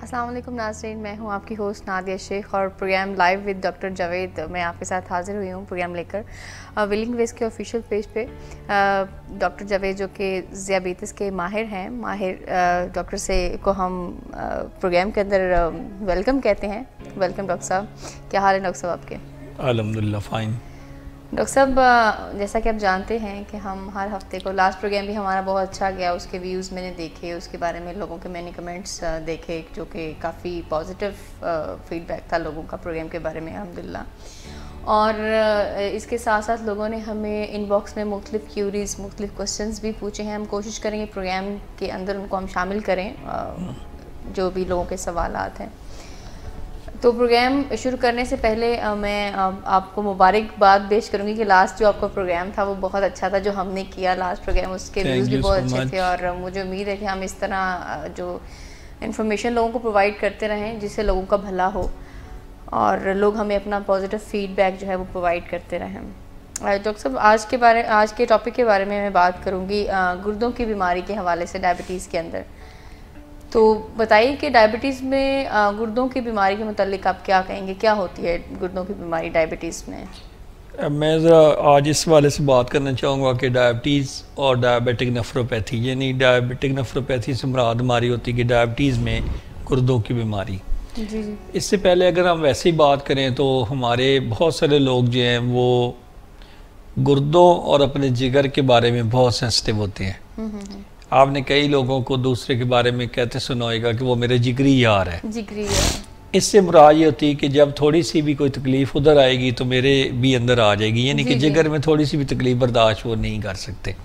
अस्सलाम वालेकुम नाज़रीन, मैं हूं आपकी होस्ट नादिया शेख और programme live with doctor Javed मैं आपके साथ हाज़िर हुई हूं प्रोग्राम लेकर विलिंग वेज के ऑफिशियल पेज पे। डॉक्टर जावेद जो कि ज़ियाबीतिस के माहिर डॉक्टर से को हम प्रोग्राम के अंदर वेलकम कहते हैं। वेलकम डॉक्टर साहब, क्या हाल है डॉक्टर साहब आपके? अल्हम्दुलिल्लाह फ़ाइन। डॉक्टर साहब, जैसा कि आप जानते हैं कि हम हर हफ्ते को लास्ट प्रोग्राम भी हमारा बहुत अच्छा गया, उसके व्यूज़ मैंने देखे, उसके बारे में लोगों के मैंने कमेंट्स देखे जो कि काफ़ी पॉजिटिव फीडबैक था लोगों का प्रोग्राम के बारे में अल्हम्दुलिल्लाह। और इसके साथ साथ लोगों ने हमें इनबॉक्स में मुख्तलिफ क्यूरीज़ मुख्तलिफ क्वेश्चंस भी पूछे हैं। हम कोशिश करेंगे प्रोग्राम के अंदर उनको हम शामिल करें, जो भी लोगों के सवालात हैं। तो प्रोग्राम शुरू करने से पहले मैं आपको मुबारकबाद पेश करूंगी कि लास्ट जो आपका प्रोग्राम था वो बहुत अच्छा था, जो हमने किया लास्ट प्रोग्राम, उसके व्यूज़ भी बहुत अच्छे थे। और मुझे उम्मीद है कि हम इस तरह जो इन्फॉर्मेशन लोगों को प्रोवाइड करते रहें जिससे लोगों का भला हो और लोग हमें अपना पॉजिटिव फीडबैक जो है वो प्रोवाइड करते रहें। डॉक्टर साहब, आज के टॉपिक के बारे में मैं बात करूँगी गुर्दों की बीमारी के हवाले से, डायबिटीज़ के अंदर। तो बताइए कि डायबिटीज़ में गुर्दों की बीमारी के मुतालिक आप क्या कहेंगे, क्या होती है गुर्दों की बीमारी डायबिटीज़ में? मैं ज़रा आज इस वाले से बात करना चाहूँगा कि डायबिटीज़ और डायबिटिक नेफ्रोपैथी, यानी डायबिटिक नेफ्रोपैथी से मुराद हमारी होती है कि डायबिटीज़ में गुर्दों की बीमारी। जी। इससे पहले अगर हम वैसे ही बात करें तो हमारे बहुत सारे लोग जो हैं वो गुर्दों और अपने जिगर के बारे में बहुत सेंसिटिव होते हैं। आपने कई लोगों को दूसरे के बारे में कहते सुना होगा कि वो मेरे जिगरी यार है। जिगरी यार। इससे मुराद ये होती है कि जब थोड़ी सी भी कोई तकलीफ उधर आएगी तो मेरे भी अंदर आ जाएगी, यानी कि जिगर में थोड़ी सी भी तकलीफ बर्दाश्त वो नहीं कर सकते।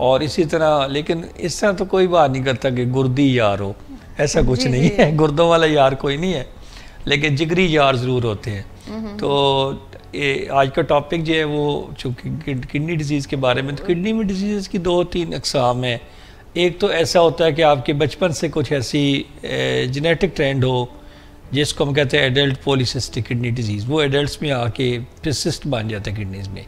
और इसी तरह, लेकिन इस तरह तो कोई बात नहीं करता कि गुर्दी यार हो, ऐसा कुछ नहीं है। गुर्दों वाला यार कोई नहीं है, लेकिन जिगरी यार ज़रूर होते हैं। तो आज का टॉपिक जो है वो चूँकि किडनी डिजीज़ के बारे में, तो किडनी में डिजीज़ की 2-3 अक़साम है। एक तो ऐसा होता है कि आपके बचपन से कुछ ऐसी जेनेटिक ट्रेंड हो जिसको हम कहते हैं एडल्ट पॉलीसिस्टिक किडनी डिजीज़, वो एडल्ट्स में आके सिस्ट बन जाते हैं किडनीज़ में,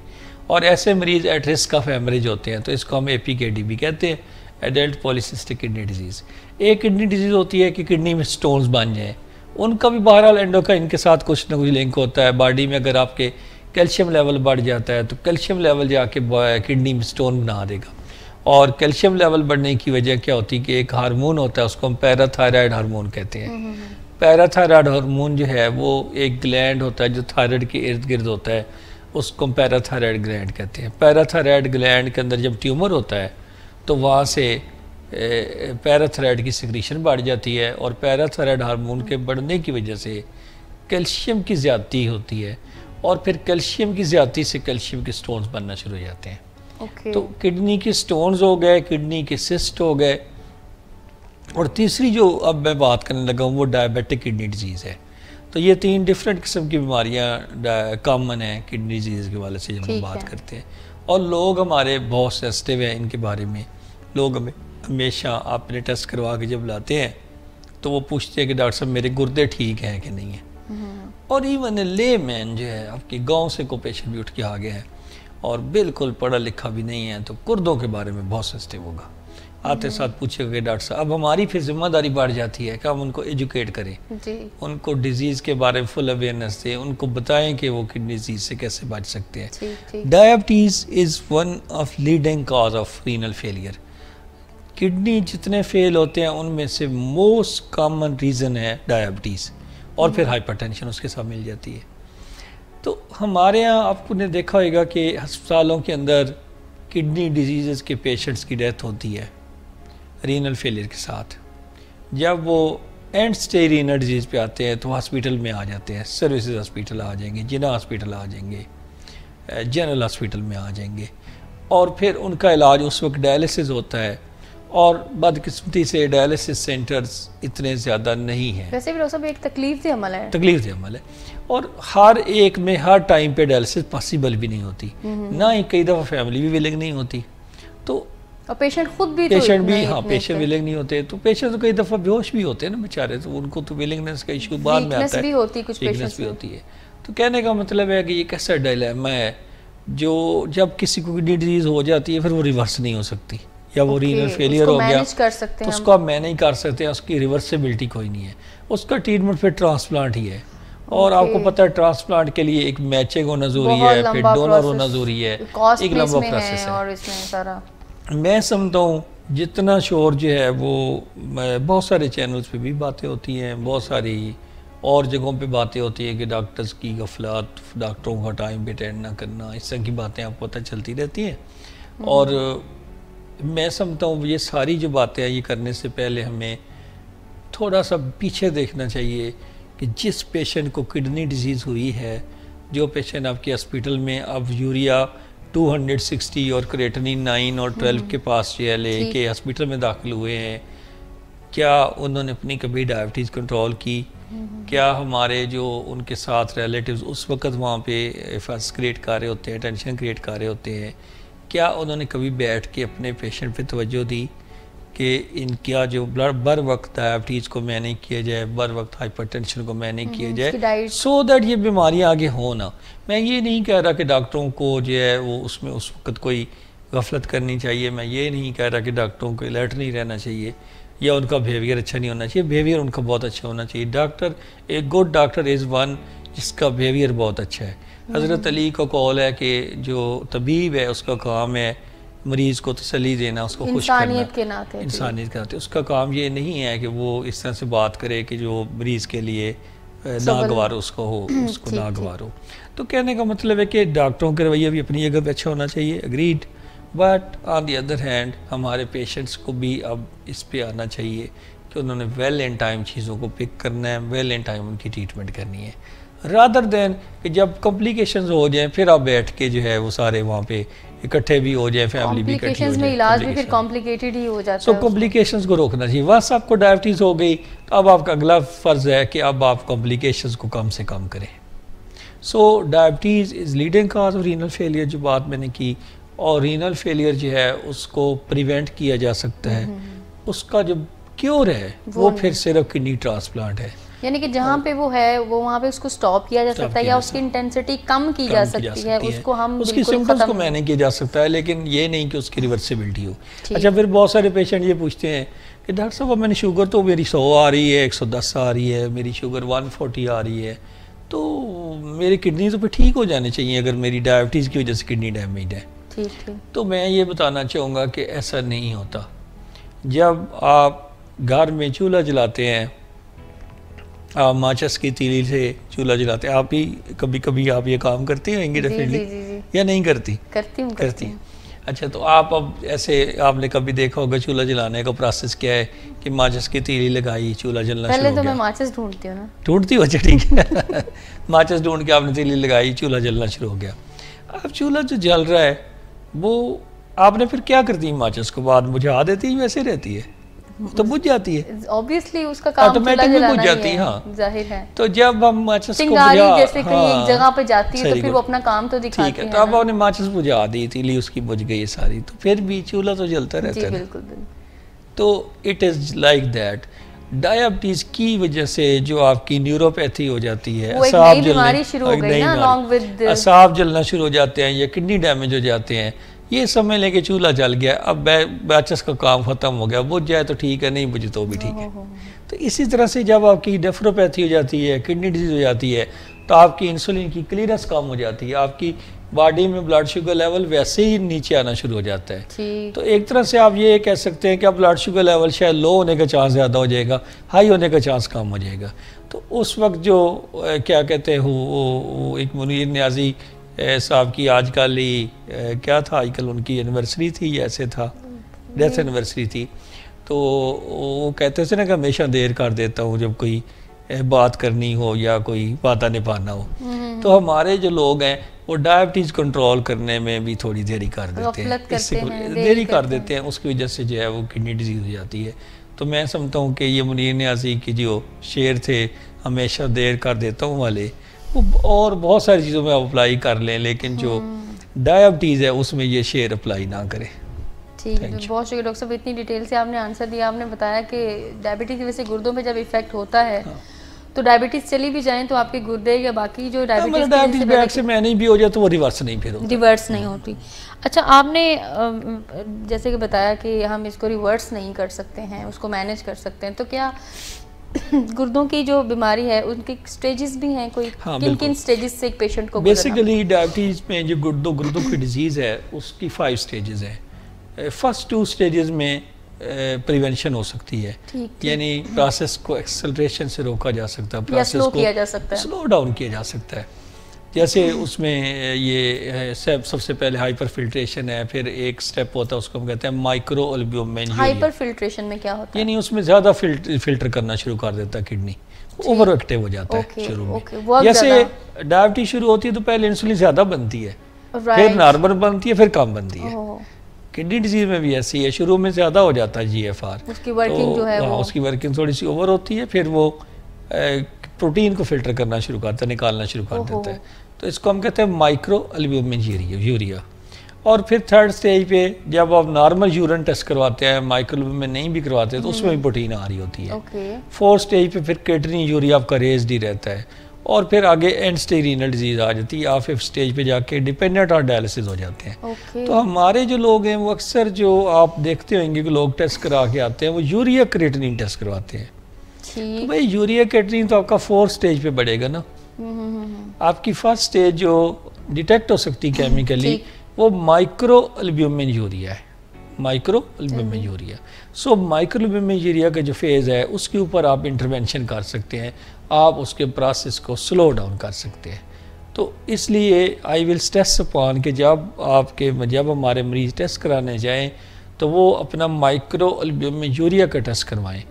और ऐसे मरीज़ एट रिस्क ऑफ हेमरेज होते हैं। तो इसको हम APKD भी कहते हैं, एडल्ट पॉलीसिस्टिक किडनी डिजीज़। एक किडनी डिजीज़ होती है कि किडनी में स्टोन्स बन जाएँ, उनका भी बहरहाल एंडोक्राइन के साथ कुछ ना कुछ लिंक होता है। बॉडी में अगर आपके कैल्शियम लेवल बढ़ जाता है तो कैल्शियम लेवल जाके किडनी में स्टोन बना देगा। और कैल्शियम लेवल बढ़ने की वजह क्या होती है कि एक हार्मोन होता है, उसको हम पैराथायराइड हार्मोन कहते हैं। पैराथायराइड हार्मोन जो है वो एक ग्लैंड होता है जो थायराइड के इर्द गिर्द होता है, उसको हम पैराथायराइड ग्लैंड कहते हैं। पैराथायराइड ग्लैंड के अंदर जब ट्यूमर होता है तो वहाँ से पैराथायराइड की सिक्रीशन बढ़ जाती है, और पैराथायराइड हार्मोन के बढ़ने की वजह से कैल्शियम की ज़्यादती होती है, और फिर कैल्शियम की ज़्यादती से कैल्शियम के स्टोन्स बनना शुरू हो जाते हैं। तो किडनी के स्टोन्स हो गए, किडनी के सिस्ट हो गए। और तीसरी जो अब मैं बात करने लगा हूँ वो डायबिटिक किडनी डिजीज़ है। तो ये 3 डिफरेंट किस्म की बीमारियाँ कॉमन हैं किडनी डिजीज़ के वाले से जब हम बात करते हैं, और लोग हमारे बहुत सेंसिटिव हैं इनके बारे में। लोग हमें हमेशा अपने टेस्ट करवा के जब लाते हैं तो वो पूछते हैं कि डॉक्टर साहब मेरे गुर्दे ठीक हैं कि नहीं है। और इवन ले मैन जो है, आपके गाँव से को पेशेंट भी उठ के आ गया है और बिल्कुल पढ़ा लिखा भी नहीं है, तो गुर्दों के बारे में बहुत सेंसिटिव होगा। आते साथ पूछेगा डॉक्टर साहब, अब हमारी फिर जिम्मेदारी बढ़ जाती है कि हम उनको एजुकेट करें जी। उनको डिजीज़ के बारे में फुल अवेयरनेस दें, उनको बताएं कि वो किडनी डिजीज़ से कैसे बच सकते हैं। Diabetes is one of leading cause of renal failure. Kidney जितने फेल होते हैं उनमें से मोस्ट कॉमन रीज़न है डायबिटीज़, और फिर हाइपरटेंशन उसके साथ मिल जाती है। तो हमारे यहाँ आपने देखा होगा कि अस्पतालों के अंदर किडनी डिजीज़ के पेशेंट्स की डेथ होती है रीनल फेलियर के साथ। जब वो एंड स्टेज रीनल डिजीज़ पे आते हैं तो हॉस्पिटल में आ जाते हैं, सर्विसेज हॉस्पिटल आ जाएंगे, जिना हॉस्पिटल आ जाएंगे, जनरल हॉस्पिटल में आ जाएंगे, और फिर उनका इलाज उस वक्त डायलिसिस होता है। और बदकिस्मती से डायलिसिस सेंटर्स इतने ज़्यादा नहीं हैं। वैसे भी सब एक तकलीफ से अमल है, तकलीफ से अमल है, और हर एक में हर टाइम पे डायलिसिस पॉसिबल भी नहीं होती, ना ही कई दफ़ा फैमिली भी विलिंग नहीं होती। तो और पेशेंट खुद भी पेशेंट विलिंग नहीं होते, तो पेशेंट तो कई दफ़ा बेहोश भी होते हैं ना बेचारे, तो उनको तो विलिंगनेस का इशू बाद में आता है, वीकनेस भी होती है। तो कहने का मतलब है कि ये कैसा डायलेमा है जो जब किसी को किडनी डिजीज़ हो जाती है फिर वो रिवर्स नहीं हो सकती, या वो रीनल फेलियर हो गया कर सकते हैं, उसको आप मैनेज कर सकते हैं, उसकी रिवर्सिबिलिटी कोई नहीं है, उसका ट्रीटमेंट फिर ट्रांसप्लांट ही है। और आपको पता है ट्रांसप्लांट के लिए एक मैचिंग होना जरूरी है, फिर डोनर होना जरूरी है, एक लंबा प्रोसेस है। और इसमें सारा मैं समझता हूँ जितना शोर जो है वो बहुत सारे चैनल्स पे भी बातें होती हैं, बहुत सारी और जगहों पे बातें होती हैं कि डॉक्टर्स की गफलत, डॉक्टरों का टाइम पे अटेंड ना करना, इस तरह की बातें आपको पता चलती रहती हैं। और मैं समझता हूँ ये सारी जो बातें हैं ये करने से पहले हमें थोड़ा सा पीछे देखना चाहिए कि जिस पेशेंट को किडनी डिजीज़ हुई है, जो पेशेंट आपके हॉस्पिटल में अब यूरिया 260 और क्रेटिनिन 9 और 12 के पास जो है लेके हॉस्पिटल में दाखिल हुए हैं, क्या उन्होंने अपनी कभी डायबिटीज़ कंट्रोल की? क्या हमारे जो उनके साथ रिलेटिव्स उस वक्त वहाँ पे फस क्रिएट कर रहे होते हैं, टेंशन क्रिएट कर रहे होते हैं, क्या उन्होंने कभी बैठ के अपने पेशेंट पे तवज्जो दी कि इनका जो बर वक्त डायबिटीज़ को मैनेज किया जाए, बर वक्त हाइपरटेंशन को मैनेज किया जाए, सो दैट ये बीमारियाँ आगे हो ना। मैं ये नहीं कह रहा कि डॉक्टरों को जो है वो उसमें उस वक्त कोई गफलत करनी चाहिए, मैं ये नहीं कह रहा कि डॉक्टरों को अलर्ट नहीं रहना चाहिए या उनका बिहेवियर अच्छा नहीं होना चाहिए। बिहेवियर उनका बहुत अच्छा होना चाहिए। डॉक्टर, एक गुड डॉक्टर इज़ वन जिसका बिहेवियर बहुत अच्छा है। हज़रत अली का कौल है कि जो तबीब है उसका काम है मरीज़ को तसल्ली देना, उसको खुश करना, इंसानियत के नाते। उसका काम ये नहीं है कि वो इस तरह से बात करे कि जो मरीज़ के लिए नागवार उसको हो, उसको नागवार हो। तो कहने का मतलब है कि डॉक्टरों का रवैया भी अपनी जगह पे अच्छा होना चाहिए, agreed. But on the other hand हमारे पेशेंट्स को भी अब इस पे आना चाहिए कि उन्होंने वेल इन टाइम चीज़ों को पिक करना है, वेल इन टाइम उनकी ट्रीटमेंट करनी है, रादर देन कि जब कॉम्प्लिकेशंस हो जाएं फिर आप बैठ के जो है वो सारे वहाँ पे इकट्ठे भी हो जाए, फैमिली भी इकट्ठी हो जाए, इलाज भी फिर कॉम्प्लिकेटेड ही हो जाता है। तो कॉम्प्लिकेशंस को रोकना चाहिए। बस आपको डायबिटीज़ हो गई तो अब आपका अगला फ़र्ज़ है कि अब आप कॉम्प्लिकेशंस को कम से कम करें। So diabetes is leading cause of renal failure, जो बात मैंने की, और रीनल फेलियर जो है उसको प्रिवेंट किया जा सकता है। उसका जो क्योर है वो फिर सिर्फ किडनी ट्रांसप्लांट है, यानी कि जहाँ पे वो है वो वहाँ पे उसको स्टॉप किया जा सकता है या उसकी इंटेंसिटी कम की जा सकती है, उसको हम उसकी सिम्टम्स को मैनेज किया जा सकता है, लेकिन ये नहीं कि उसकी रिवर्सिबिलिटी हो। अच्छा, फिर बहुत सारे पेशेंट ये पूछते हैं कि डॉक्टर साहब मैंने शुगर तो मेरी 100 आ रही है, 110 आ रही है, मेरी शुगर 140 आ रही है, तो मेरी किडनी तो फिर ठीक हो जानी चाहिए अगर मेरी डायबिटीज़ की वजह से किडनी डैमेज है। तो मैं ये बताना चाहूँगा कि ऐसा नहीं होता। जब आप घर में चूल्हा जलाते हैं, आप माचिस की तीली से चूल्हा जलाते हैं, आप भी कभी कभी आप ये काम करती होंगी डेफिनेटली, या नहीं करती? करती हैं। अच्छा, तो आप अब ऐसे आपने कभी देखा होगा चूल्हा जलाने का प्रोसेस क्या है कि माचिस की तीली लगाई, चूल्हा जलना शुरू हो गया। पहले तो मैं माचिस ढूंढती हूँ ना। ढूंढती हो? अच्छा, ठीक है। माचिस ढूंढ के आपने तीली लगाई, चूल्हा जलना शुरू हो गया। अब चूल्हा जो जल रहा है वो आपने फिर क्या करती है? माचिस को बाद बुझा देती है, वैसे रहती है तो बुझ जाती है, ऑब्वियसली उसका काम ऑटोमेटिक बुझ जाती है। हाँ, जाहिर है। तो जब हम माचिस को जैसे कहीं एक जगह पे जाती है तो फिर वो अपना काम तो दिखाती है। ठीक है, तो अब आपने माचिस बुझा दी, तीली उसकी बुझ गई सारी, तो फिर भी चूल्हा तो जलता रहता है। बिल्कुल। तो it is like that. Diabetes की वजह से जो आपकी न्यूरोपैथी हो जाती है, असाब जलना शुरू हो जाते हैं या किडनी डैमेज हो जाते हैं, ये समझ लें कि चूल्हा जल गया, अब माचिस का काम ख़त्म हो गया, बुझ जाए तो ठीक है, नहीं बुझे तो भी ठीक है। तो इसी तरह से जब आपकी नेफ्रोपैथी हो जाती है, किडनी डिजीज़ हो जाती है, तो आपकी इंसुलिन की क्लियरेंस कम हो जाती है, आपकी बॉडी में ब्लड शुगर लेवल वैसे ही नीचे आना शुरू हो जाता है। तो एक तरह से आप ये कह सकते हैं कि अब ब्लड शुगर लेवल शायद लो होने का चांस ज़्यादा हो जाएगा, हाई होने का चांस कम हो जाएगा। तो उस वक्त जो क्या कहते हैं वो एक मुनीर न्याजी साहब की आजकल ही क्या था, आजकल उनकी एनिवर्सरी थी, ऐसे था डेथ एनिवर्सरी थी, तो वो कहते थे ना कि हमेशा देर कर देता हूँ जब कोई बात करनी हो या कोई वादा निभाना हो। तो हमारे जो लोग हैं वो डायबिटीज़ कंट्रोल करने में भी थोड़ी देरी कर देते हैं, देरी कर देते हैं, उसकी वजह से जो है वो किडनी डिजीज़ हो जाती है। तो मैं समझता हूँ कि ये मुनीर न्याज़ी की जो शेर थे हमेशा देर कर देता हूँ वाले, वो और बहुत सारी चीज़ों में आप अप्लाई कर लें, लेकिन जो डायबिटीज़ है उसमें ये शेर अप्लाई ना करें। ठीक है, बहुत शुक्रिया डॉक्टर साहब, इतनी डिटेल से आपने आंसर दिया। आपने बताया कि डायबिटीज़ की वजह से गुर्दों पे जब इफ़ेक्ट होता है तो डायबिटीज चली भी जाए तो आपके गुर्दे या बाकी जो डायबिटीज बैक से मैनेज भी हो जाए तो वो रिवर्स नहीं, फिर रिवर्स नहीं होती। अच्छा, आपने जैसे कि बताया कि हम इसको रिवर्स नहीं कर सकते हैं, उसको मैनेज कर सकते हैं, तो क्या गुर्दों की जो बीमारी है उनके स्टेजेस भी हैं कोई? हाँ, किन किन स्टेजेस से एक पेशेंट को बेसिकली डायबिटीज़ में जो गुर्दों की डिजीज़ है उसकी 5 स्टेजेस हैं। फर्स्ट 2 स्टेजेस में प्रिवेंशन हो सकती है, यानी प्रोसेस को एक्सेलरेशन से रोका जा सकता है, प्रोसेस को स्लो डाउन किया जा सकता है। जैसे उसमें ये सबसे पहले हाइपर फिल्ट्रेशन है, फिर एक स्टेप होता है उसको हम कहते हैं माइक्रो अल्ब्यूमिन। हाइपर फिल्ट्रेशन में क्या होता है? यानी उसमें ज़्यादा फिल्टर करना शुरू कर देता है किडनी, ओवर एक्टिव हो जाता है शुरू में। जैसे डायबिटीज शुरू होती है तो पहले इंसुलिन ज़्यादा बनती है, फिर नॉर्मल बनती है, फिर कम बनती है। किडनी डिजीज में भी ऐसी है, शुरू में ज़्यादा हो जाता है GFR, उसकी वर्किंग जो है उसकी वर्किंग थोड़ी सी ओवर होती है, फिर वो प्रोटीन को फिल्टर करना शुरू करता है, निकालना शुरू कर देता है। तो इसको हम कहते हैं माइक्रो अल्ब्यूमिन यूरिया। और फिर थर्ड स्टेज पे जब आप नॉर्मल यूरिन टेस्ट करवाते हैं, माइक्रो अल्ब्यूमिन नहीं भी करवाते तो उसमें भी प्रोटीन आ रही होती है। फोर्थ स्टेज पे फिर क्रिएटिनिन यूरिया आपका रेज्ड ही रहता है, और फिर आगे एंड स्टेज रीनल डिजीज आ जाती है, या फिफ्थ स्टेज पे जाके डिपेंडेंट और डायलिसिस हो जाते हैं। तो हमारे जो लोग हैं वो अक्सर जो आप देखते होंगे कि लोग टेस्ट करा के आते हैं वो यूरिया क्रिएटिनिन टेस्ट करवाते हैं। तो भाई यूरिया क्रिएटिनिन तो आपका 4th स्टेज पे बढ़ेगा ना, आपकी फर्स्ट स्टेज जो डिटेक्ट हो सकती है केमिकली वो माइक्रो अल्ब्यूमिन यूरिया है, micro albumin urea. So micro albumin urea का जो फेज़ है उसके ऊपर आप इंटरवेंशन कर सकते हैं, आप उसके प्रोसेस को स्लो डाउन कर सकते हैं। तो इसलिए आई विल स्ट्रेस अपॉन कि जब हमारे मरीज़ टेस्ट कराने जाएं तो वो अपना माइक्रो अल्ब्यूमिन यूरिया का टेस्ट करवाएं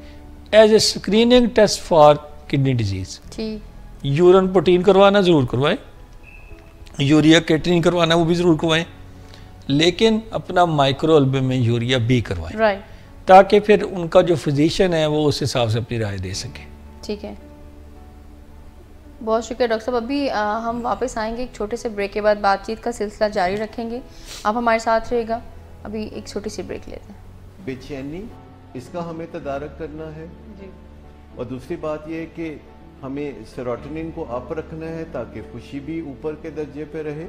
as a screening test for kidney disease. Urine protein करवाना ज़रूर करवाएं, यूरिया क्रिएटिनिन करवाना वो भी ज़रूर करवाएं, लेकिन अपना माइक्रो अल्ब्यूमिन यूरिया भी करवाएं, ताकि फिर उनका जो फिजिशियन है वो उस हिसाब से अपनी राय दे सके। ठीक है, बहुत शुक्रिया डॉक्टर साहब। अभी हम वापस आएंगे एक छोटे से ब्रेक के बाद, बातचीत का सिलसिला जारी रखेंगे, आप हमारे साथ रहेगा। अभी एक छोटी सी ब्रेक लेते हैं। बेचैनी, इसका हमें तदारक करना है जी। और दूसरी बात यह है कि हमें सेरोटोनिन को अप रखना है ताकि खुशी भी ऊपर के दर्जे पे रहे,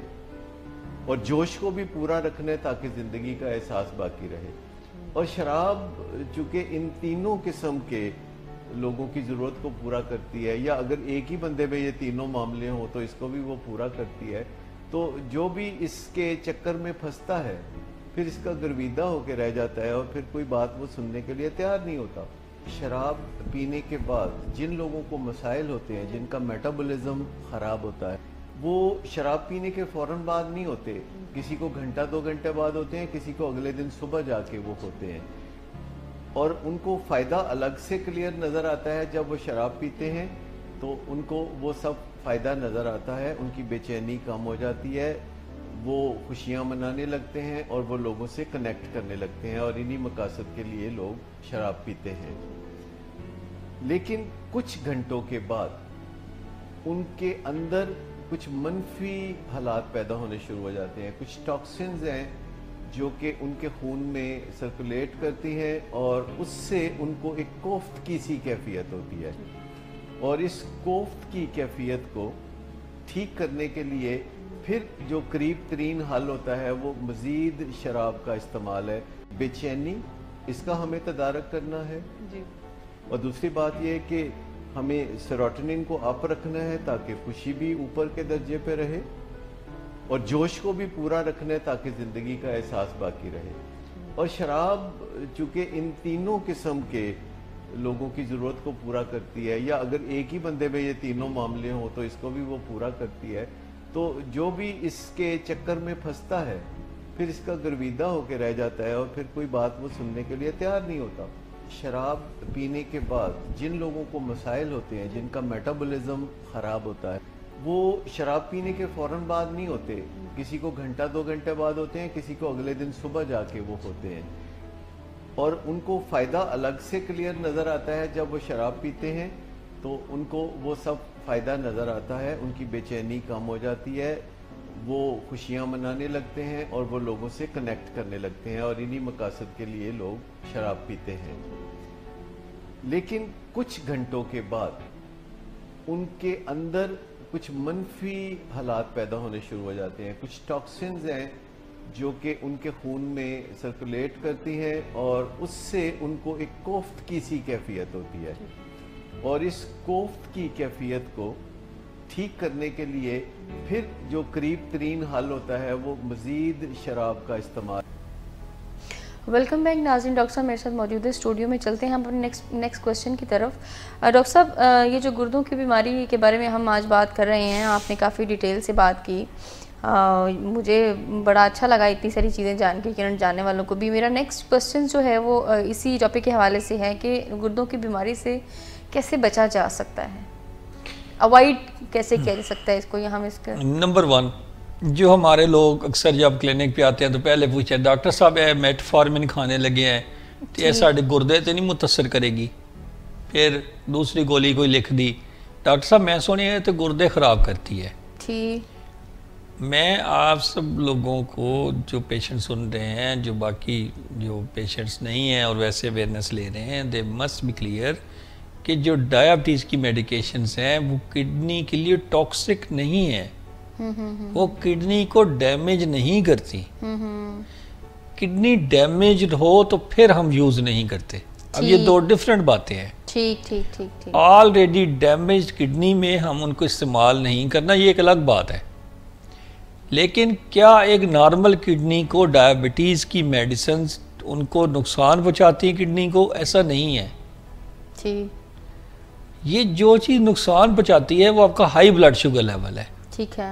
और जोश को भी पूरा रखना है ताकि ज़िंदगी का एहसास बाकी रहे। और शराब चूँकि इन तीनों किस्म के लोगों की ज़रूरत को पूरा करती है, या अगर एक ही बंदे में ये तीनों मामले हों तो इसको भी वो पूरा करती है, तो जो भी इसके चक्कर में फंसता है फिर इसका गर्विदा होकर रह जाता है और फिर कोई बात वो सुनने के लिए तैयार नहीं होता। शराब पीने के बाद जिन लोगों को मसाइल होते हैं, जिनका मेटाबॉलिज्म ख़राब होता है, वो शराब पीने के फ़ौरन बाद नहीं होते, किसी को घंटा 2 घंटे बाद होते हैं, किसी को अगले दिन सुबह जाके वो होते हैं। और उनको फ़ायदा अलग से क्लियर नज़र आता है जब वो शराब पीते हैं, तो उनको वो सब फ़ायदा नज़र आता है, उनकी बेचैनी कम हो जाती है, वो खुशियाँ मनाने लगते हैं और वो लोगों से कनेक्ट करने लगते हैं, और इन्हीं मकासद के लिए लोग शराब पीते हैं। लेकिन कुछ घंटों के बाद उनके अंदर कुछ मनफी हालात पैदा होने शुरू हो जाते हैं, कुछ टॉक्सिन्स हैं जो कि उनके खून में सर्कुलेट करती हैं, और उससे उनको एक कोफ्त की सी कैफियत होती है। और इस कोफ्त की कैफियत को ठीक करने के लिए फिर जो करीब तरीन हल होता है वो मज़ीद शराब का इस्तेमाल है। बेचैनी, इसका हमें तदारक करना है जी। और दूसरी बात यह है कि हमें सेरोटोनिन को अप रखना है ताकि खुशी भी ऊपर के दर्जे पे रहे, और जोश को भी पूरा रखना है ताकि ज़िंदगी का एहसास बाकी रहे। और शराब चूँकि इन तीनों किस्म के लोगों की ज़रूरत को पूरा करती है, या अगर एक ही बंदे में ये तीनों मामले हों तो इसको भी वो पूरा करती है, तो जो भी इसके चक्कर में फंसता है फिर इसका गर्विदा होकर रह जाता है और फिर कोई बात वो सुनने के लिए तैयार नहीं होता। शराब पीने के बाद जिन लोगों को मसाइल होते हैं, जिनका मेटाबॉलिज्म ख़राब होता है, वो शराब पीने के फ़ौरन बाद नहीं होते, किसी को घंटा 2 घंटे बाद होते हैं, किसी को अगले दिन सुबह जाके वो होते हैं। और उनको फ़ायदा अलग से क्लियर नज़र आता है जब वो शराब पीते हैं, तो उनको वो सब फ़ायदा नज़र आता है, उनकी बेचैनी कम हो जाती है, वो खुशियाँ मनाने लगते हैं और वो लोगों से कनेक्ट करने लगते हैं, और इन्हीं मकासद के लिए लोग शराब पीते हैं। लेकिन कुछ घंटों के बाद उनके अंदर कुछ मनफी हालात पैदा होने शुरू हो जाते हैं। कुछ टॉक्सिन्स हैं जो कि उनके खून में सर्कुलेट करती हैं और उससे उनको एक कोफ्त की सी कैफियत होती है, और इस कोफ्त की कैफियत को ठीक करने के लिए फिर जो करीब तरीन हल होता है वो मज़ीद शराब का इस्तेमाल। वेलकम बैक नाज़रीन, डॉक्टर साहब मेरे साथ मौजूद है स्टूडियो में। चलते हैं हम अपने नेक्स्ट क्वेश्चन की तरफ। डॉक्टर साहब, ये जो गुर्दों की बीमारी के बारे में हम आज बात कर रहे हैं, आपने काफ़ी डिटेल से बात की। मुझे बड़ा अच्छा लगा इतनी सारी चीज़ें जान के, कि जानने वालों को भी। मेरा नेक्स्ट क्वेश्चन जो है वो इसी टॉपिक के हवाले से है कि गुर्दों की बीमारी से कैसे बचा जा सकता है, अवॉइड कैसे किया जा सकता है इसको, या हम इसका। नंबर 1, जो हमारे लोग अक्सर जब क्लिनिक पे आते हैं तो पहले पूछते हैं डॉक्टर साहब ये मेटफॉर्मिन खाने लगे हैं तो ये साढ़े गुर्दे तो नहीं मुतासर करेगी? फिर दूसरी गोली कोई लिख दी, डॉक्टर साहब मैं सुनी है तो गुर्दे ख़राब करती है। ठीक, मैं आप सब लोगों को जो पेशेंट सुन रहे हैं, जो बाकी जो पेशेंट्स नहीं हैं और वैसे अवेयरनेस ले रहे हैं, दे मस्ट बी क्लियर कि जो डायबिटीज़ की मेडिकेशंस हैं वो किडनी के लिए टॉक्सिक नहीं है, वो किडनी को डैमेज नहीं करती। किडनी डैमेज हो तो फिर हम यूज नहीं करते। अब ये दो डिफरेंट बातें हैं। ठीक ठीक ठीक ठीक। ऑलरेडी डैमेज किडनी में हम उनको इस्तेमाल नहीं करना, ये एक अलग बात है। लेकिन क्या एक नॉर्मल किडनी को डायबिटीज़ की मेडिसिन उनको नुकसान पहुंचाती है किडनी को? ऐसा नहीं है। ठीक, ये जो चीज़ नुकसान पहुंचाती है वो आपका हाई ब्लड शुगर लेवल है। ठीक है।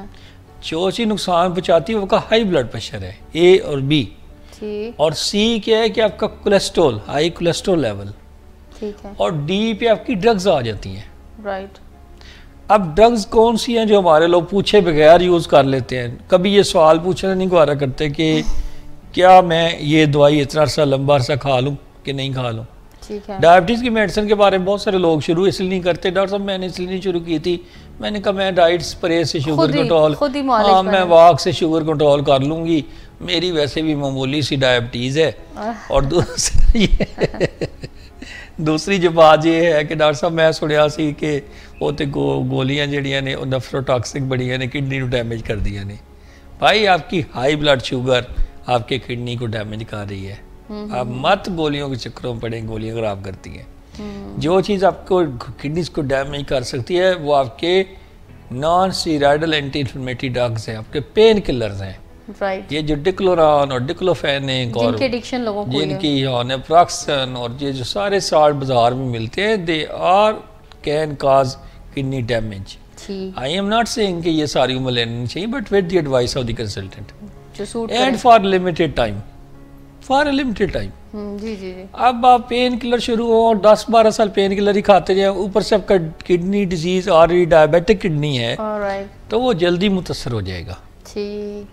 जो चीज़ नुकसान पहुंचाती है वो आपका हाई ब्लड प्रेशर है, ए और बी। ठीक। और सी क्या है कि आपका कोलेस्ट्रॉल, हाई कोलेस्ट्रॉल लेवल। ठीक है। और डी पे आपकी ड्रग्स आ जाती हैं। राइट। अब ड्रग्स कौन सी हैं जो हमारे लोग पूछे बगैर यूज़ कर लेते हैं? कभी ये सवाल पूछना नहीं गवारा करते कि क्या मैं ये दवाई इतना अर्सा लंबा अर्सा खा लूँ कि नहीं खा लूँ। ठीक है। डायबिटीज़ की मेडिसिन के बारे में बहुत सारे लोग शुरू इसलिए नहीं करते, डॉक्टर साहब मैंने इसलिए नहीं शुरू की थी, मैंने कहा मैं डाइट परहेज से शुगर कंट्रोल, हाँ मैं वॉक से शुगर कंट्रोल कर लूँगी, मेरी वैसे भी मामूली सी डायबिटीज़ है। और दूसरी जो बात ये है कि डॉक्टर साहब मैं सुनिया सी कि वो तो गोलियाँ जड़ियाँ ने नेफ्रोटॉक्सिक बड़ियाँ ने किडनी को डैमेज कर दिया ने। भाई आपकी हाई ब्लड शुगर आपके किडनी को डैमेज कर रही है, आप मत गोलियों के चक्करों में पड़े, गोलियां खराब करती हैं। जो चीज़ आपको किडनीज को डैमेज कर सकती है वो आपके non steroidal anti inflammatory drugs हैं, आपके पेन किलर्स हैं। राइट। ये जो डिक्लोरान और डिक्लोफेनिक और जिनके एडिक्शन लोगों को जिनकी नेप्रोक्सन और ये जो सारे साल्ट बाजार में मिलते हैं, they are can cause kidney damage. I am not saying कि ये सारी उम्र लेनी चाहिए, but with the advice of the consultant and for limited time, for a limited time. जी जी जी। अब आप पेन किलर शुरू हो और 10-12 साल पेन किलर ही खाते जाए, ऊपर से आपका kidney disease already diabetic kidney है, तो वो जल्दी मुतासर हो जाएगा। ठीक।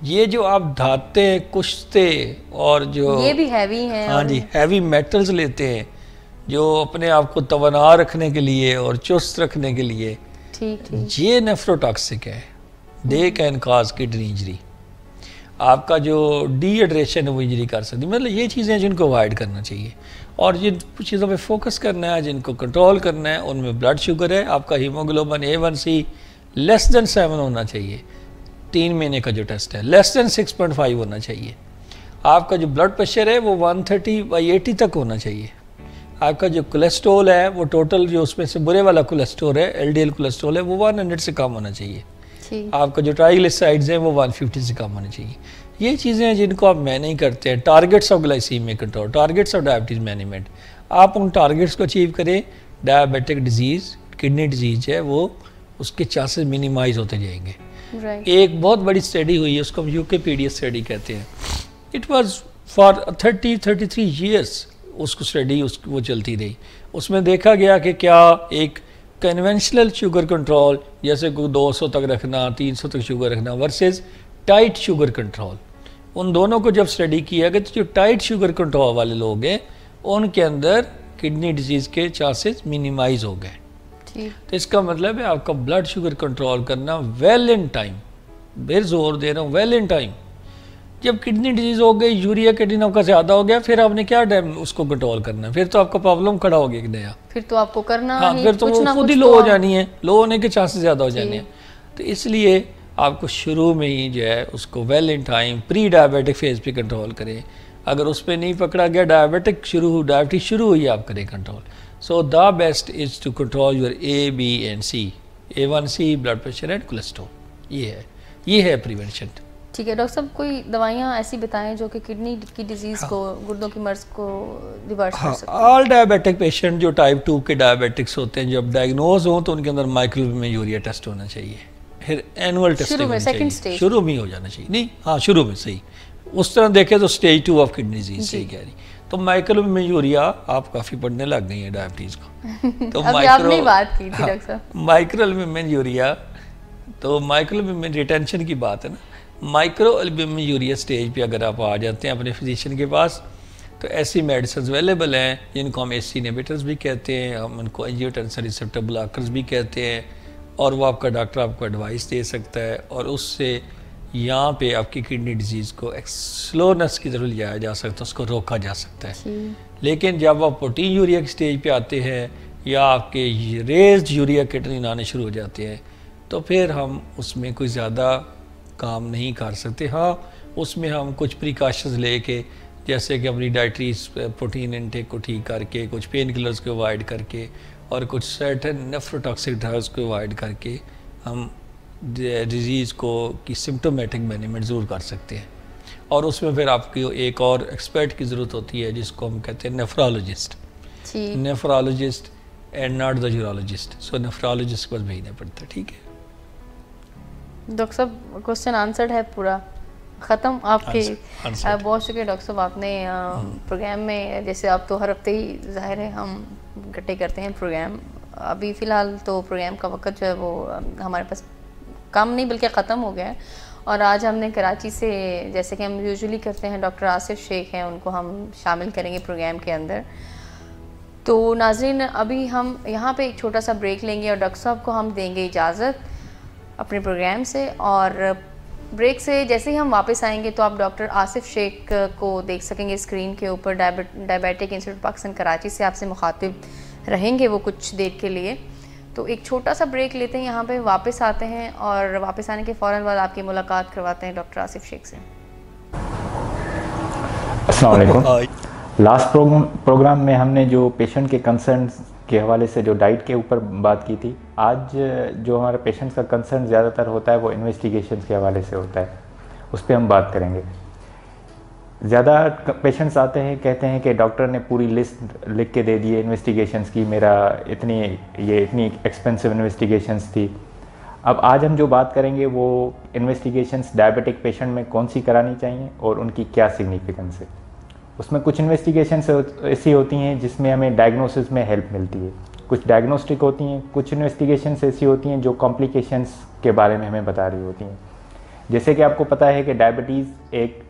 ये जो आप धाते कुश्ते और जो ये भी हैवी हैं, हाँ जी, हैवी मेटल्स लेते हैं जो अपने आप को तवाना रखने के लिए और चुस्त रखने के लिए, ठीक, ये नेफ्रोटॉक्सिक है, they can cause kidney injury. आपका जो डीहाइड्रेशन है वो इंजरी कर सकती है। मतलब ये चीज़ें हैं जिनको अवॉइड करना चाहिए, और जिन चीज़ों पे फोकस करना है, जिनको कंट्रोल करना है, उनमें ब्लड शुगर है, आपका हीमोग्लोबिन A1C लेस देन 7 होना चाहिए, 3 महीने का जो टेस्ट है, लेस देन 6.5 होना चाहिए। आपका जो ब्लड प्रेशर है वो 130/80 तक होना चाहिए। आपका जो कोलेस्ट्रॉल है वो टोटल जो उसमें से बुरे वाला कोलेस्ट्रॉल है, LDL कोलेस्ट्रॉल है, वो 100 से कम होना चाहिए। आपका जो ट्राइग्लिसराइड्स हैं वो 150 से कम होने चाहिए। ये चीज़ें हैं जिनको आप मैनेज करते हैं। Targets of glycaemic control, targets of diabetes management, आप उन टारगेट्स को अचीव करें, डायबिटिक डिजीज़, किडनी डिजीज़ है वो उसके चांसेस मिनिमाइज होते जाएंगे। एक बहुत बड़ी स्टडी हुई है, उसको हम यूकेपीडिया स्टडी कहते हैं। इट वाज फॉर 33 ईयर्स उसको स्टडी वो चलती रही। उसमें देखा गया कि क्या एक कन्वेंशनल शुगर कंट्रोल जैसे कोई 200 तक रखना, 300 तक शुगर रखना वर्सेस टाइट शुगर कंट्रोल, उन दोनों को जब स्टडी किया गया तो जो टाइट शुगर कंट्रोल वाले लोग हैं उनके अंदर किडनी डिजीज़ के चांसेस मिनिमाइज हो गए। तो इसका मतलब है आपका ब्लड शुगर कंट्रोल करना वेल इन टाइम, फिर जोर दे रहा हूँ वेल इन टाइम, जब किडनी डिजीज़ हो गई, यूरिया क्रिएटिनिन का ज़्यादा हो गया, फिर आपने क्या टाइम उसको कंट्रोल करना है, फिर तो आपका प्रॉब्लम खड़ा हो गया नया, फिर तो आपको करना हाँ, ही फिर तो कुछ ना खुद कुछ ही लो हो जानी है, लो होने के चांसेस ज़्यादा हो जाने हैं। तो इसलिए आपको शुरू में ही जो है उसको well in time pre diabetic phase पे कंट्रोल करें। अगर उस पर नहीं पकड़ा गया, डायबिटीज शुरू हुई, आप करें control. So the best is to control your A, B and C, A1C, blood pressure and cholesterol. ये है प्रिवेंशन। ठीक है डॉक्टर साहब, कोई दवाइयाँ ऐसी बताएं जो कि किडनी की डिजीज़ को, गुर्दों की मर्ज को रिवर्स कर सकते हैं। ऑल डायबिटिक पेशेंट जो टाइप 2 के डायबिटिक्स होते हैं, जब डायग्नोज हो तो उनके अंदर माइक्रोबियम यूरिया टेस्ट होना चाहिए, फिर एनुअल टेस्टिंग होनी चाहिए, शुरू में ही हो जाना चाहिए। नहीं, हाँ, शुरू में सही। उस तरह देखें तो स्टेज 2 ऑफ किडनी डिजीज सही कह रही। तो माइक्रोबियम यूरिया आप काफ़ी पढ़ने लग गई हैं डायबिटीज़ को। तो आपने बात की थी डॉक्टर साहब, माइक्रोबियम यूरिया, तो माइक्रोबियम रिटेंशन की बात है ना। माइक्रोबियम यूरिया स्टेज पे अगर आप आ जाते हैं अपने फिजिशियन के पास, तो ऐसी मेडिसिन अवेलेबल हैं जिनको हम ACE इनहिबिटर्स भी कहते हैं, हम उनको एंजियोटेंसिन रिसेप्टर ब्लॉकर्स भी कहते हैं, और वो आपका डॉक्टर आपको एडवाइस दे सकता है, और उससे यहाँ पे आपकी किडनी डिजीज़ को एक स्लोनेस की तरफ लिया जा सकता है, उसको रोका जा सकता है। लेकिन जब आप प्रोटीन यूरिया की स्टेज पे आते हैं या आपके रेज्ड यूरिया क्रिएटिनिन आने शुरू हो जाते हैं, तो फिर हम उसमें कोई ज़्यादा काम नहीं कर सकते। हाँ, उसमें हम कुछ प्रिकॉशंस लेके, जैसे कि अपनी डाइटरी प्रोटीन इनटेक को ठीक करके, कुछ पेन किलर्स को अवॉइड करके, और कुछ सर्टेन नेफ्रोटॉक्सिक ड्रग्स को अवॉइड करके हम डिजीज़ को की सिम्टोमेटिक मैनेजमेंट ज़रूर कर सकते हैं। और उसमें फिर आपकी एक और एक्सपर्ट की ज़रूरत होती है जिसको हम कहते हैं nephrologist and not the urologist. So nephrologist के पास भेजना पड़ता है। ठीक है डॉक्टर साहब, क्वेश्चन आंसर्ड है पूरा ख़त्म आपके। बहुत शुक्रिया डॉक्टर साहब, आपने प्रोग्राम में, जैसे आप तो हर हफ्ते ही ज़ाहिर है हम इकट्ठे करते हैं प्रोग्राम, अभी फ़िलहाल तो प्रोग्राम का वक्त जो है वो हमारे पास कम नहीं बल्कि ख़त्म हो गया है। और आज हमने कराची से, जैसे कि हम यूजुअली करते हैं, डॉक्टर आसिफ शेख हैं, उनको हम शामिल करेंगे प्रोग्राम के अंदर। तो नाज़रीन, अभी हम यहाँ पे एक छोटा सा ब्रेक लेंगे और डॉक्टर साहब को हम देंगे इजाज़त अपने प्रोग्राम से। और ब्रेक से जैसे ही हम वापस आएंगे तो आप डॉक्टर आसिफ शेख को देख सकेंगे स्क्रीन के ऊपर। डायबिटिक इंस्टीट्यूट पाकिस्तान कराची से आपसे मुखातिब रहेंगे वो कुछ देर के लिए। तो एक छोटा सा ब्रेक लेते हैं, यहाँ पे वापस आते हैं और वापस आने के फ़ौरन बाद आपकी मुलाकात करवाते हैं डॉक्टर आसिफ शेख से। अस्सलाम वालेकुम। लास्ट प्रोग्राम में हमने जो पेशेंट के कंसर्न के हवाले से जो डाइट के ऊपर बात की थी, आज जो हमारे पेशेंट्स का कंसर्न ज़्यादातर होता है वो इन्वेस्टिगेशंस के हवाले से होता है, उस पर हम बात करेंगे। ज़्यादा पेशेंट्स आते हैं, कहते हैं कि डॉक्टर ने पूरी लिस्ट लिख के दे दी है इन्वेस्टिगेशंस की, मेरा इतनी एक्सपेंसिव इन्वेस्टिगेशंस थी। अब आज हम जो बात करेंगे वो इन्वेस्टिगेशंस डायबिटिक पेशेंट में कौन सी करानी चाहिए और उनकी क्या सिग्निफिकेंस है। उसमें कुछ इन्वेस्टिगेशंस ऐसी होती हैं जिसमें हमें डायग्नोसिस में हेल्प मिलती है, कुछ डायग्नोस्टिक होती हैं, कुछ इन्वेस्टिगेशंस ऐसी होती हैं जो कॉम्प्लिकेशंस के बारे में हमें बता रही होती हैं। जैसे कि आपको पता है कि डायबिटीज़ एक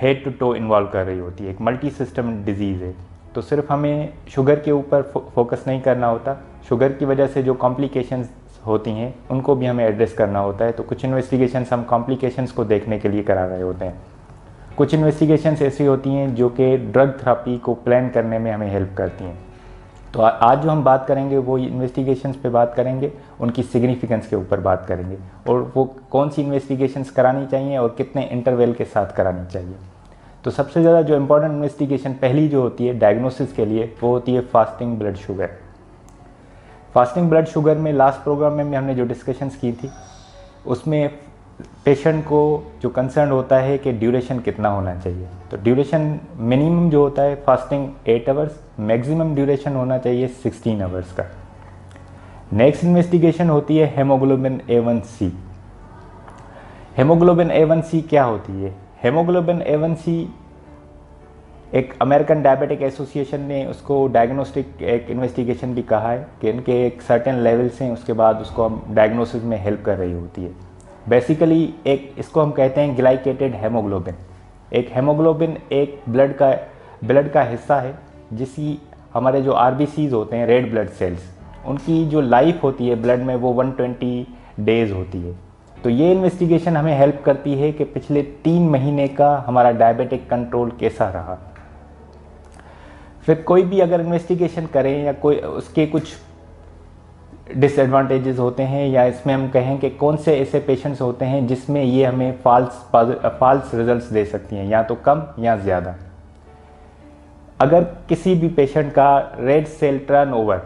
हेड टू टो इन्वॉल्व कर रही होती है, एक मल्टी सिस्टम डिजीज़ है। तो सिर्फ हमें शुगर के ऊपर फोकस नहीं करना होता, शुगर की वजह से जो कॉम्प्लिकेशंस होती हैं उनको भी हमें एड्रेस करना होता है। तो कुछ इन्वेस्टिगेशंस हम कॉम्प्लिकेशंस को देखने के लिए करा रहे होते हैं। कुछ इन्वेस्टिगेशंस ऐसी होती हैं जो कि ड्रग थेरेपी को प्लान करने में हमें हेल्प करती हैं। तो आज जो हम बात करेंगे वो इन्वेस्टिगेशंस पे बात करेंगे, उनकी सिग्निफिकेंस के ऊपर बात करेंगे और वो कौन सी इन्वेस्टिगेशंस करानी चाहिए और कितने इंटरवल के साथ करानी चाहिए। तो सबसे ज़्यादा जो इम्पोर्टेंट इन्वेस्टिगेशन पहली जो होती है डायग्नोसिस के लिए, वो होती है fasting blood sugar. Fasting blood sugar में लास्ट प्रोग्राम में हमने जो डिस्कशंस की थी उसमें पेशेंट को जो कंसर्न होता है कि ड्यूरेशन कितना होना चाहिए। तो ड्यूरेशन मिनिमम जो होता है फास्टिंग 8 आवर्स, मैक्सिमम ड्यूरेशन होना चाहिए 16 आवर्स का। नेक्स्ट इन्वेस्टिगेशन होती है हेमोग्लोबिन A1C। हेमोग्लोबिन A1C क्या होती है? हेमोग्लोबिन A1C एक अमेरिकन डायबिटिक एसोसिएशन ने उसको डायग्नोस्टिक एक इन्वेस्टिगेशन भी कहा है कि इनके एक सर्टेन लेवल्स हैं, उसके बाद उसको हम डायग्नोसिस में हेल्प कर रही होती है। बेसिकली एक इसको हम कहते हैं ग्लाइकेटेड हेमोग्लोबिन। एक हेमोग्लोबिन एक ब्लड का हिस्सा है जिसकी हमारे जो RBCs होते हैं, रेड ब्लड सेल्स, उनकी जो लाइफ होती है ब्लड में वो 120 डेज़ होती है। तो ये इन्वेस्टिगेशन हमें हेल्प करती है कि पिछले 3 महीने का हमारा डायबिटिक कंट्रोल कैसा रहा। फिर कोई भी अगर इन्वेस्टिगेशन करें या कोई उसके कुछ डिसएडवांटेजेस होते हैं, या इसमें हम कहें कि कौन से ऐसे पेशेंट्स होते हैं जिसमें ये हमें फाल्स रिजल्ट्स दे सकती हैं, या तो कम या ज़्यादा। अगर किसी भी पेशेंट का रेड सेल टर्नओवर,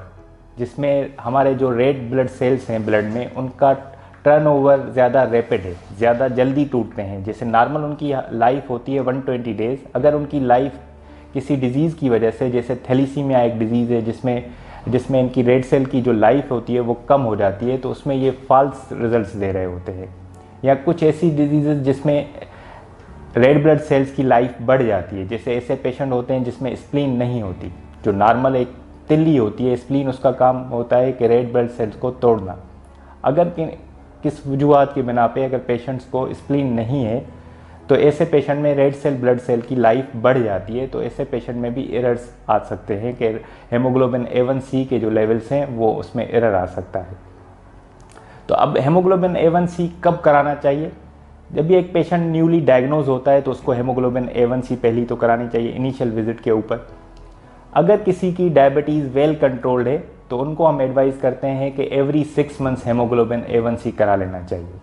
जिसमें हमारे जो रेड ब्लड सेल्स हैं ब्लड में, उनका टर्नओवर ज़्यादा रैपिड है, ज़्यादा जल्दी टूटते हैं, जैसे नॉर्मल उनकी लाइफ होती है 120 डेज़, अगर उनकी लाइफ किसी डिजीज़ की वजह से, जैसे थैलीसीमिया एक डिजीज़ है जिसमें इनकी रेड सेल की जो लाइफ होती है वो कम हो जाती है, तो उसमें ये फॉल्स रिजल्ट्स दे रहे होते हैं। या कुछ ऐसी डिजीज़ जिसमें रेड ब्लड सेल्स की लाइफ बढ़ जाती है, जैसे ऐसे पेशेंट होते हैं जिसमें स्प्लीन नहीं होती, जो नॉर्मल एक तिल्ली होती है, स्प्लीन उसका काम होता है कि रेड ब्लड सेल्स को तोड़ना। अगर किस वजूहत की बिना पे अगर पेशेंट्स को स्प्लीन नहीं है, तो ऐसे पेशेंट में रेड सेल ब्लड सेल की लाइफ बढ़ जाती है, तो ऐसे पेशेंट में भी एरर्स आ सकते हैं कि हेमोग्लोबिन A1C के जो लेवल्स हैं वो उसमें एरर आ सकता है। तो अब हेमोग्लोबिन A1C कब कराना चाहिए? जब भी एक पेशेंट न्यूली डायग्नोज होता है तो उसको हेमोग्लोबिन A1C पहली तो करानी चाहिए इनिशियल विजिट के ऊपर। अगर किसी की डायबिटीज़ वेल कंट्रोल्ड है तो उनको हम एडवाइस करते हैं कि एवरी 6 मंथ्स हेमोग्लोबिन A1C करा लेना चाहिए।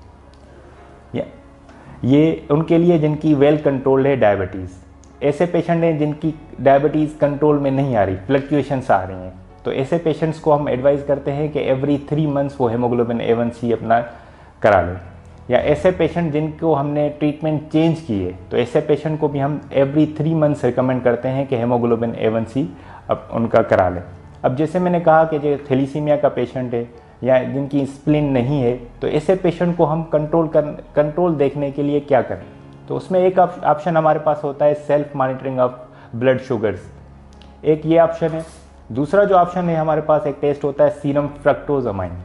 ये उनके लिए जिनकी वेल कंट्रोल्ड है डायबिटीज़। ऐसे पेशेंट हैं जिनकी डायबिटीज़ कंट्रोल में नहीं आ रही, फ्लक्चुएशंस आ रही हैं, तो ऐसे पेशेंट्स को हम एडवाइस करते हैं कि एवरी 3 मंथ्स वो हेमोग्लोबिन A1C अपना करा लें। या ऐसे पेशेंट जिनको हमने ट्रीटमेंट चेंज की है, तो ऐसे पेशेंट को भी हम एवरी 3 मंथ्स रिकमेंड करते हैं कि हेमोग्लोबिन A1C अब उनका करा लें। अब जैसे मैंने कहा कि जो थैलीसीमिया का पेशेंट है या जिनकी स्प्लीन नहीं है, तो ऐसे पेशेंट को हम कंट्रोल देखने के लिए क्या करें? तो उसमें एक ऑप्शन हमारे पास होता है self monitoring of blood sugars, एक ये ऑप्शन है। दूसरा जो ऑप्शन है हमारे पास एक टेस्ट होता है सीरम फ्रक्टोजामाइन।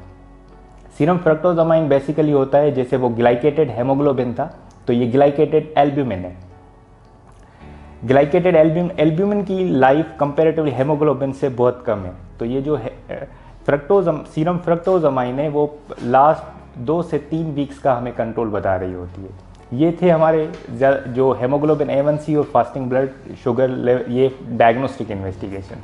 सीरम फ्रक्टोजामाइन बेसिकली होता है, जैसे वो ग्लाइकेटेड हेमोग्लोबिन था तो ये ग्लाइकेटेड एल्ब्यूमिन है। ग्लाइकेटेड एल्ब्यूमिन की लाइफ कंपैरेटिवली हेमोग्लोबिन से बहुत कम है, तो ये जो सीरम फ्रक्टोजामाइन है वो लास्ट 2 से 3 वीक्स का हमें कंट्रोल बता रही होती है। ये थे हमारे जो हेमोग्लोबिन A1C और फास्टिंग ब्लड शुगर ये डायग्नोस्टिक इन्वेस्टिगेशन।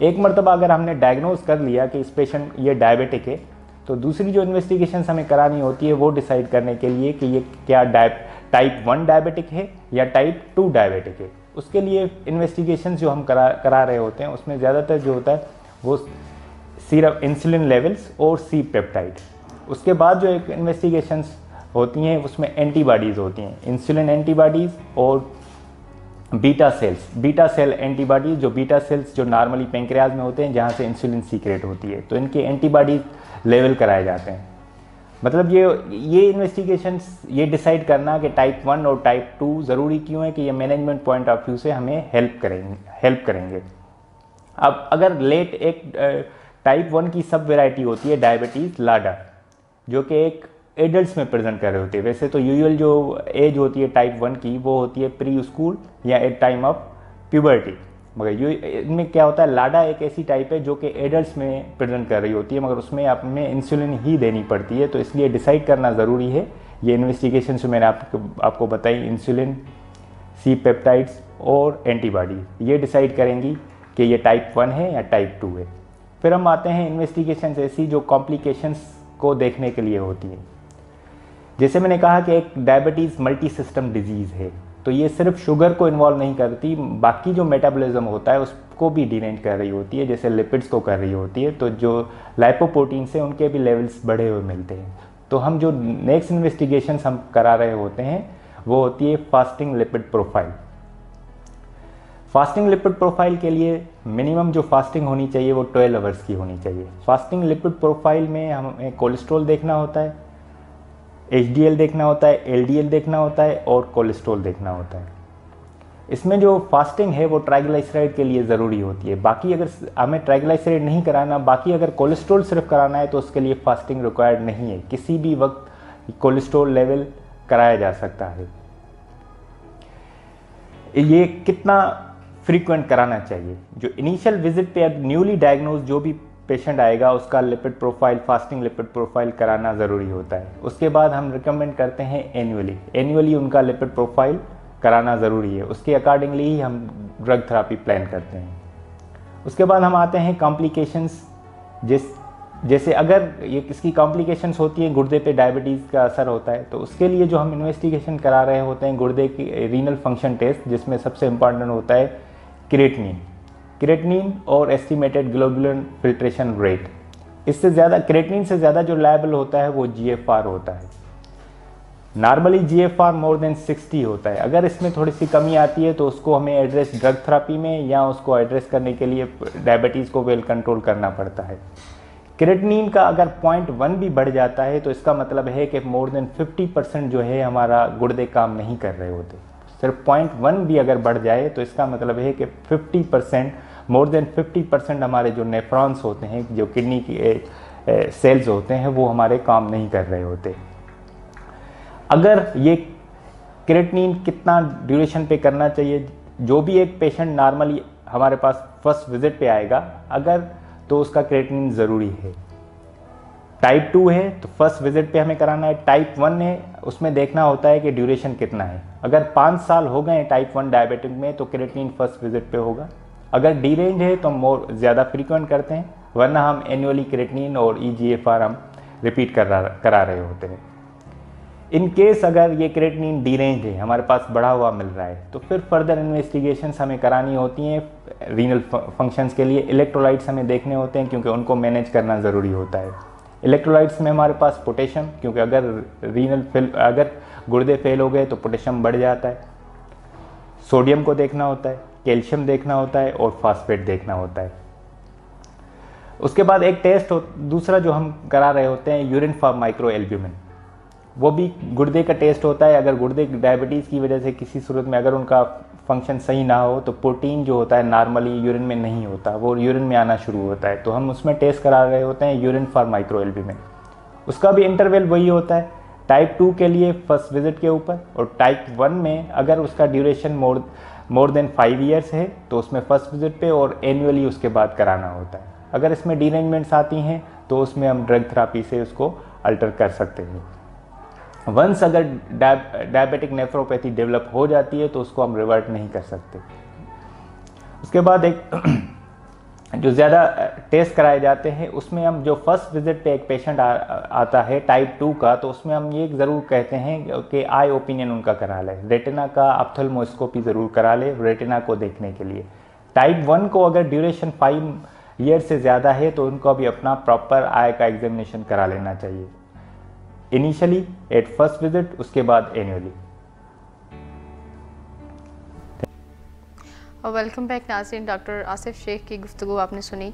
एक मरतबा अगर हमने डायग्नोज कर लिया कि इस पेशेंट ये डायबिटिक है, तो दूसरी जो इन्वेस्टिगेशन हमें करानी होती है वो डिसाइड करने के लिए कि ये क्या टाइप 1 डायबिटिक है या टाइप 2 डायबिटिक है। उसके लिए इन्वेस्टिगेशन जो हम करा रहे होते हैं उसमें ज़्यादातर जो होता है वो सीरम इंसुलिन लेवल्स और सी पेप्टाइड। उसके बाद जो एक इन्वेस्टिगेशंस होती हैं उसमें एंटीबॉडीज़ होती हैं, इंसुलिन एंटीबॉडीज़ और बीटा सेल एंटीबॉडीज़। जो बीटा सेल्स जो नॉर्मली पेंक्रियाज में होते हैं जहाँ से इंसुलिन सीक्रेट होती है, तो इनके एंटीबॉडीज लेवल कराए जाते हैं। मतलब ये इन्वेस्टिगेशंस ये डिसाइड करना कि टाइप 1 और टाइप 2 ज़रूरी क्यों है कि ये मैनेजमेंट पॉइंट ऑफ व्यू से हमें हेल्प करेंगे। अब अगर लेट एक टाइप 1 की सब वेराइटी होती है डायबिटीज़ लाडा, जो कि एक एडल्ट्स में प्रेजेंट कर रहे होते हैं। वैसे तो यूजुअल जो एज होती है टाइप 1 की वो होती है प्री स्कूल या एट टाइम ऑफ प्यूबर्टी, मगर इनमें क्या होता है लाडा एक ऐसी टाइप है जो कि एडल्ट्स में प्रेजेंट कर रही होती है, मगर उसमें हमें इंसुलिन ही देनी पड़ती है। तो इसलिए डिसाइड करना ज़रूरी है। ये इन्वेस्टिगेशन जो मैंने आपको बताई, इंसुलिन, सी पेप्टाइड्स और एंटीबॉडी, ये डिसाइड करेंगी कि ये टाइप 1 है या टाइप 2 है। फिर हम आते हैं इन्वेस्टिगेशंस ऐसी जो कॉम्प्लिकेशंस को देखने के लिए होती है। जैसे मैंने कहा कि एक डायबिटीज़ मल्टी सिस्टम डिजीज़ है, तो ये सिर्फ शुगर को इन्वॉल्व नहीं करती, बाकी जो मेटाबॉलिज्म होता है उसको भी डिनेट कर रही होती है, जैसे लिपिड्स को कर रही होती है। तो जो लाइपोप्रोटीन से उनके भी लेवल्स बढ़े हुए मिलते हैं। तो हम जो नेक्स्ट इन्वेस्टिगेशन हम करा रहे होते हैं वो होती है fasting lipid profile. Fasting lipid profile के लिए मिनिमम जो फास्टिंग होनी चाहिए वो 12 आवर्स की होनी चाहिए। फास्टिंग लिपिड प्रोफाइल में हमें कोलेस्ट्रॉल देखना होता है, HDL देखना होता है, LDL देखना होता है और कोलेस्ट्रॉल देखना होता है। इसमें जो फास्टिंग है वो ट्राइग्लिसराइड के लिए ज़रूरी होती है। बाकी अगर हमें ट्राइग्लिसराइड नहीं कराना, बाकी अगर कोलेस्ट्रॉल सिर्फ कराना है तो उसके लिए फास्टिंग रिक्वायर्ड नहीं है। किसी भी वक्त कोलेस्ट्रॉल लेवल कराया जा सकता है। ये कितना फ्रीक्वेंट कराना चाहिए? जो इनिशियल विजिट पे अब न्यूली डायग्नोज जो भी पेशेंट आएगा उसका lipid profile, fasting lipid profile कराना ज़रूरी होता है। उसके बाद हम रिकमेंड करते हैं एनुअली उनका लिपिड प्रोफाइल कराना ज़रूरी है। उसके अकॉर्डिंगली ही हम ड्रग थेरापी प्लान करते हैं। उसके बाद हम आते हैं कॉम्प्लिकेशंस। जैसे अगर ये इसकी कॉम्प्लिकेशंस होती है, गुर्दे पे डायबिटीज़ का असर होता है, तो उसके लिए जो हम इन्वेस्टिगेशन करा रहे होते हैं गुर्दे की रीनल फंक्शन टेस्ट, जिसमें सबसे इम्पॉर्टेंट होता है क्रिएटिनिन और एस्टिमेटेड ग्लोबुलिन फिल्ट्रेशन रेट। इससे ज़्यादा क्रिएटिनिन से ज़्यादा जो लायबल होता है वो GFR होता है। नॉर्मली GFR मोर देन 60 होता है। अगर इसमें थोड़ी सी कमी आती है तो उसको हमें एड्रेस ड्रग थेरापी में, या उसको एड्रेस करने के लिए डायबिटीज़ को वेल कंट्रोल करना पड़ता है। क्रिएटिनिन का अगर 0.1 भी बढ़ जाता है तो इसका मतलब है कि मोर देन 50% जो है हमारा गुर्दे काम नहीं कर रहे होते। सिर्फ 0.1 भी अगर बढ़ जाए तो इसका मतलब है कि 50%, मोर देन 50% हमारे जो नेफ्रॉन्स होते हैं, जो किडनी की सेल्स होते हैं, वो हमारे काम नहीं कर रहे होते। अगर ये क्रिएटिनिन कितना ड्यूरेशन पे करना चाहिए, जो भी एक पेशेंट नॉर्मली हमारे पास फर्स्ट विजिट पे आएगा अगर, तो उसका क्रिएटिनिन ज़रूरी है। टाइप 2 है तो फर्स्ट विजिट पे हमें कराना है। टाइप 1 है, उसमें देखना होता है कि ड्यूरेशन कितना है। अगर 5 साल हो गए टाइप 1 डायबिटिक में तो क्रिएटिनिन फर्स्ट विजिट पे होगा। अगर डी रेंज है तो हम ज़्यादा फ्रीक्वेंट करते हैं, वरना हम एनुअली क्रिएटिनिन और EGFR हम रिपीट करा रहे होते हैं। इन केस अगर ये क्रिएटिनिन डी रेंज है, हमारे पास बढ़ा हुआ मिल रहा है, तो फिर फर्दर इन्वेस्टिगेशंस हमें करानी होती हैं। रीनल फंक्शंस के लिए इलेक्ट्रोलाइट्स हमें देखने होते हैं, क्योंकि उनको मैनेज करना ज़रूरी होता है। इलेक्ट्रोलाइट्स में हमारे पास पोटेशियम, क्योंकि अगर गुर्दे फेल हो गए तो पोटेशियम बढ़ जाता है। सोडियम को देखना होता है, कैल्शियम देखना होता है और फास्फेट देखना होता है। उसके बाद एक टेस्ट दूसरा जो हम करा रहे होते हैं, यूरिन फॉर माइक्रोएल्ब्यूमिन, वो भी गुर्दे का टेस्ट होता है। अगर गुर्दे डायबिटीज़ की वजह से किसी सूरत में अगर उनका फंक्शन सही ना हो तो प्रोटीन जो होता है नॉर्मली यूरिन में नहीं होता, वो यूरिन में आना शुरू होता है, तो हम उसमें टेस्ट करा रहे होते हैं यूरिन फॉर माइक्रोएल्ब्यूमिन। उसका भी इंटरवल वही होता है, टाइप 2 के लिए फर्स्ट विजिट के ऊपर, और टाइप 1 में अगर उसका ड्यूरेशन मोर देन 5 ईयर्स है तो उसमें फर्स्ट विजिट पे और एनुअली उसके बाद कराना होता है। अगर इसमें डीरेंजमेंट्स आती हैं तो उसमें हम ड्रग थेरापी से उसको अल्टर कर सकते हैं। वंस अगर डायबिटिक नेफ्रोपैथी डेवलप हो जाती है तो उसको हम रिवर्ट नहीं कर सकते। उसके बाद एक जो ज़्यादा टेस्ट कराए जाते हैं, उसमें हम जो फर्स्ट विजिट पे एक पेशेंट आता है टाइप 2 का, तो उसमें हम ये ज़रूर कहते हैं कि आई ओपिनियन उनका करा ले, रेटिना का ऑप्थेल्मोस्कोपी ज़रूर करा ले रेटिना को देखने के लिए। टाइप 1 को अगर ड्यूरेशन 5 ईयर से ज़्यादा है तो उनको भी अपना प्रॉपर आई का एग्जामिनेशन करा लेना चाहिए, इनिशियली एट फर्स्ट विजिट, उसके बाद एनुअली। वेलकम बैक नाज़रीन। डॉक्टर आसिफ शेख की गुफ्तगू आपने सुनी।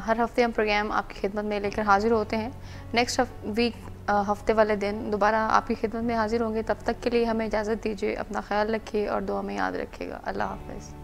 हर हफ्ते हम प्रोग्राम आपकी खिदमत में लेकर हाजिर होते हैं। नेक्स्ट वीक हफ्ते वाले दिन दोबारा आपकी खिदमत में हाजिर होंगे। तब तक के लिए हमें इजाज़त दीजिए। अपना ख्याल रखिए और दुआ में याद रखिएगा। अल्लाह हाफ़िज़।